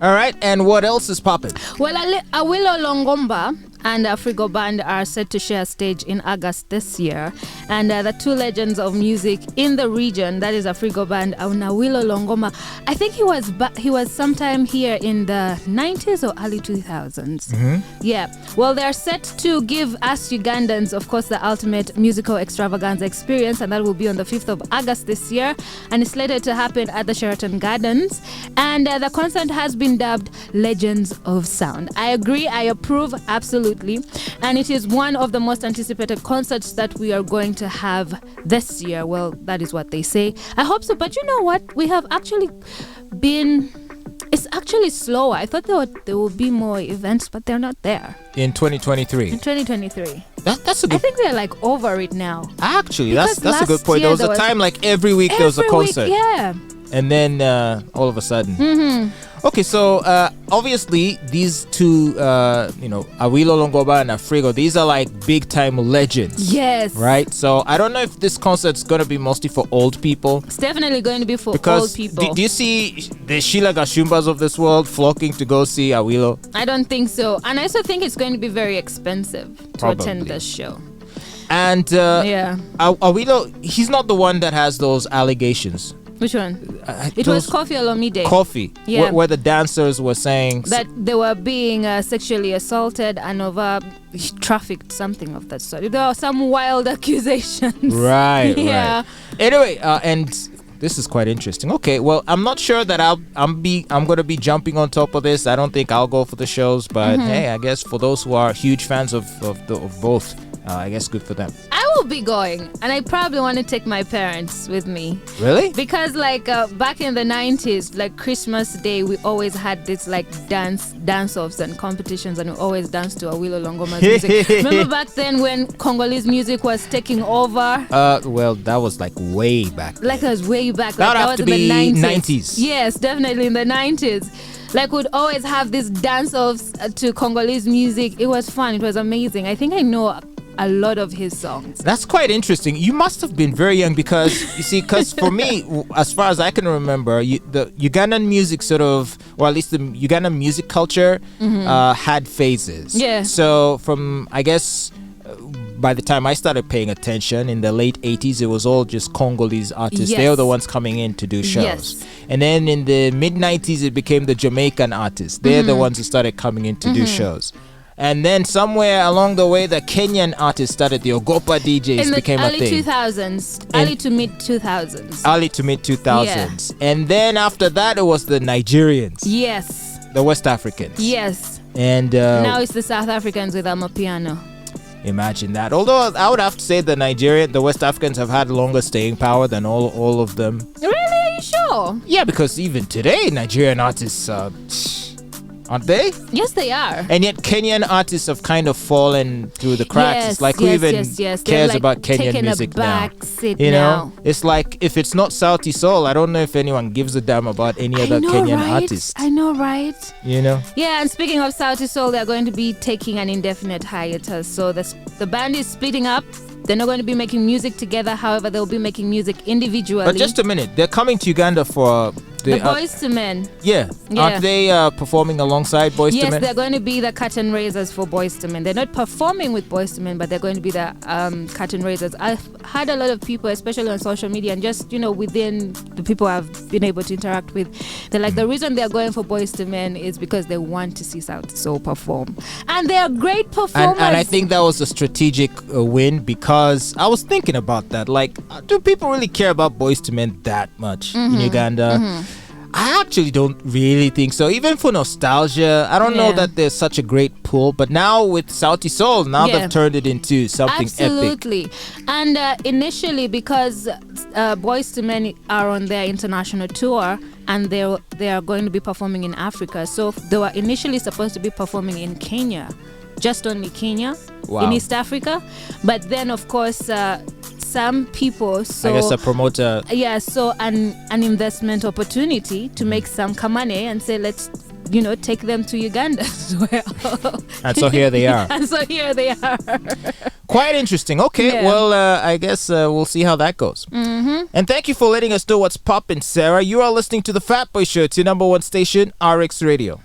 All right, and what else is popping? Well, Awilo Longomba and Afrigo band are set to share stage in August this year. And the two legends of music in the region, that is Afrigo band and Awilo Longomba, I think he was sometime here in the 90s or early 2000s. Mm-hmm. Yeah. Well, they're set to give us Ugandans, of course, the ultimate musical extravaganza experience, and that will be on the 5th of August this year. And it's slated to happen at the Sheraton Gardens. And the concert has been dubbed Legends of Sound. I agree, I approve, absolutely. And it is one of the most anticipated concerts that we are going to have this year. Well, that is what they say. I hope so. But you know what? We have actually been... It's actually slower. I thought there would be more events, but they're not there. In 2023? In 2023. That's a good... I think they're like over it now. Actually, that's a good point. There was a time like every week there was a concert. Yeah. And then all of a sudden. Mm-hmm. Okay, so obviously these two, Awilo Longomba and Afrigo, these are like big time legends. Yes. Right? So I don't know if this concert's going to be mostly for old people. It's definitely going to be for old people. Do you see the Sheila Gashumbas of this world flocking to go see Awilo? I don't think so. And I also think it's going to be very expensive to attend this show. And Awilo, he's not the one that has those allegations. Which one? It was Kofi Olomide. Kofi, yeah. Where the dancers were saying that they were being sexually assaulted and over trafficked, something of that sort. There are some wild accusations. Right. Yeah. Right. Anyway, and this is quite interesting. Okay, well, I'm not sure that I'm going to be jumping on top of this. I don't think I'll go for the shows, but hey, I guess for those who are huge fans of both, I guess good for them. I will be going, and I probably want to take my parents with me. Really? Because back in the 90s, like Christmas Day, we always had this like dance-offs and competitions, and we always danced to Awilo Longomba's music. Remember back then when Congolese music was taking over? Well, that was like way back. Like that was way back. That would have to be 90s. Yes, definitely in the 90s. Like we'd always have these dance-offs to Congolese music. It was fun. It was amazing. I think I know a lot of his songs. That's quite interesting. You must have been very young because, you see, because for me, as far as I can remember, the Ugandan music sort of, or at least the Ugandan music culture had phases. Yeah. So from, I guess, by the time I started paying attention in the late 80s, it was all just Congolese artists. Yes. They were the ones coming in to do shows. Yes. And then in the mid 90s, it became the Jamaican artists. They're the ones who started coming in to do shows. And then somewhere along the way, the Kenyan artists started. The Ogopa DJs became a thing. Early to mid 2000s. Early to mid 2000s. Yeah. And then after that, it was the Nigerians. Yes. The West Africans. Yes. And now it's the South Africans with Amapiano. Imagine that. Although I would have to say the West Africans have had longer staying power than all of them. Really? Are you sure? Yeah, because even today, Nigerian artists aren't they? Yes, they are. And yet Kenyan artists have kind of fallen through the cracks. Yes, it's like who even cares like about Kenyan music now? You know, it's like if it's not Sauti Sol, I don't know if anyone gives a damn about any other Kenyan artist. I know, right? You know? Yeah, and speaking of Sauti Sol, they're going to be taking an indefinite hiatus. So the band is splitting up. They're not going to be making music together. However, they'll be making music individually. But just a minute. They're coming to Uganda for... the Boys to Men. Yeah. Aren't they performing alongside Boys to Men? Yes, they're going to be the curtain raisers for Boys to Men. They're not performing with Boys to Men, but they're going to be the curtain raisers. I've had a lot of people, especially on social media and just, within the people I've been able to interact with, they're like, the reason they're going for Boys to Men is because they want to see Sauti Sol perform. And they're great performers. And I think that was a strategic win because I was thinking about that. Like, do people really care about Boys to Men that much in Uganda? I actually don't really think so. Even for nostalgia, I don't know that there's such a great pull. But now with Sauti Sol, they've turned it into something Absolutely. epic. And initially, because Boys to Men are on their international tour and they are going to be performing in Africa. So they were initially supposed to be performing in Kenya. Just only Kenya, in East Africa. But then, of course, some people saw... I guess a promoter... Yeah, so an investment opportunity to make some money and say, let's take them to Uganda as well. And so here they are. And so here they are. Quite interesting. Okay, Yeah. well, I guess we'll see how that goes. Mm-hmm. And thank you for letting us know what's poppin', Sarah. You are listening to The Fatboy Show. It's your number one station, RX Radio.